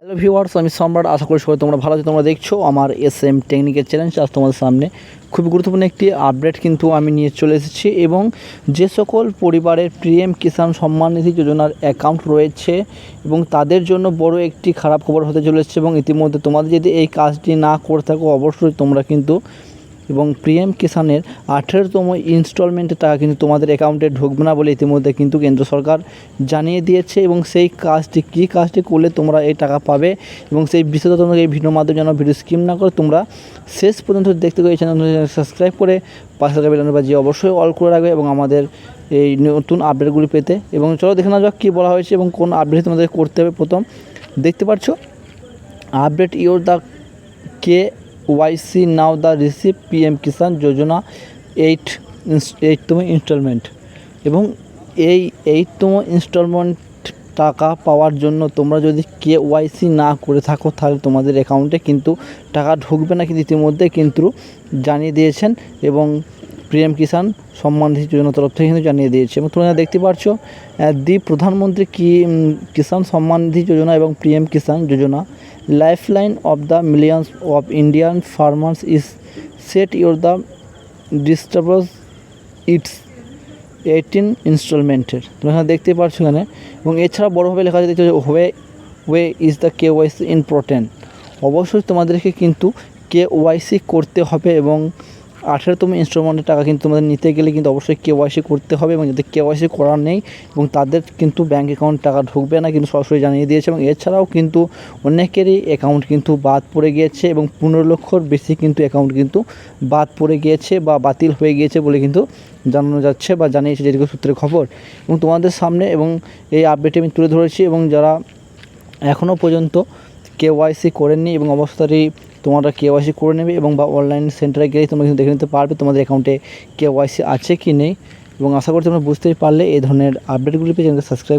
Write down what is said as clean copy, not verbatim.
Hello viewers, আমি সম্রাট। আশা করি সবাই তোমরা ভালো আছো। তোমরা দেখছো আমার SM টেকনিক্যাল চ্যালেঞ্জ। আজ তোমাদের সামনে খুবই গুরুত্বপূর্ণ একটি আপডেট কিন্তু আমি নিয়ে চলে এসেছি। এবং যে সকল পরিবারের PM কিষাণ সম্মান নিধি যোজনার অ্যাকাউন্ট রয়েছে এবং তাদের জন্য বড় একটি খারাপ খবর হতে চলেছে। এবং ইতিমধ্যে তোমাদের যদি এই কাজটি না করে থাকো, অবশ্যই তোমরা কিন্তু এবং PM কিষাণের 18তম ইনস্টলমেন্টের টাকা কিন্তু তোমাদের অ্যাকাউন্টে ঢুকবে না বলে ইতিমধ্যে কিন্তু কেন্দ্র সরকার জানিয়ে দিয়েছে। এবং সেই কাজটি কী কাজটি করলে তোমরা এই টাকা পাবে এবং সেই বিষয়টা তোমরা এই ভিডিওর মাধ্যমে যেন ভিডিও স্কিপ না করে তোমরা শেষ পর্যন্ত দেখতে গিয়ে চ্যানেল সাবস্ক্রাইব করে পাশে থাকা বেল বাজিয়ে অবশ্যই অল করে রাখবে এবং আমাদের এই নতুন আপডেটগুলি পেতে। এবং চলো দেখে নেওয়া যাক কী বলা হয়েছে এবং কোন আপডেট তোমাদের করতে হবে। প্রথম দেখতে পাচ্ছ, update your the KYC now the receive PM Kisan Yojana 8তম ইনস্টলমেন্ট। এবং এই 8তম ইনস্টলমেন্ট টাকা পাওয়ার জন্য তোমরা যদি KYC না করে থাকো তাহলে তোমাদের অ্যাকাউন্টে কিন্তু টাকা ঢুকবে না, কিন্তু ইতিমধ্যে কিন্তু জানিয়ে দিয়েছেন এবং PM কিষাণ সম্মান নিধি যোজনার তরফ থেকে কিন্তু জানিয়ে দিয়েছে। এবং তোমরা দেখতে পাচ্ছ, দি প্রধানমন্ত্রী কিষাণ সম্মান নিধি যোজনা এবং PM Kisan Yojana lifeline of the millions of Indian farmers is set your the disburse its 18 ইনস্টলমেন্টের। তোমরা এখানে দেখতে পাচ্ছ এখানে। এবং এছাড়া বড়োভাবে লেখা আছে, দেখতে way is the KYC important. অবশ্যই তোমাদেরকে কিন্তু KYC করতে হবে এবং 18তম ইনস্টলমেন্টের টাকা কিন্তু তোমাদের নিতে গেলে কিন্তু অবশ্যই KYC করতে হবে। এবং যাদের KYC করা নেই এবং তাদের কিন্তু ব্যাঙ্ক অ্যাকাউন্ট টাকা ঢুকবে না, কিন্তু সরাসরি জানিয়ে দিয়েছে। এবং এছাড়াও কিন্তু অনেকেরই অ্যাকাউন্ট কিন্তু বাদ পড়ে গিয়েছে এবং 15 লক্ষর বেশি কিন্তু অ্যাকাউন্ট কিন্তু বাদ পড়ে গিয়েছে বা বাতিল হয়ে গিয়েছে বলে কিন্তু জানানো যাচ্ছে বা জানিয়েছে যেটুকু সূত্রের খবর। এবং তোমাদের সামনে এবং এই আপডেটটি আমি তুলে ধরেছি। এবং যারা এখনও পর্যন্ত KYC করেননি এবং অবস্থারই তোমরা KYC করে নেবে এবং বা অনলাইন সেন্টারে গেলেই তোমরা কিন্তু দেখে নিতে পারবে তোমাদের অ্যাকাউন্টে KYC আছে কি নেই। এবং আশা করি তোমরা বুঝতেই পারলে এই ধরনের আপডেটগুলি পেয়ে চ্যানেলকে সাবস্ক্রাইব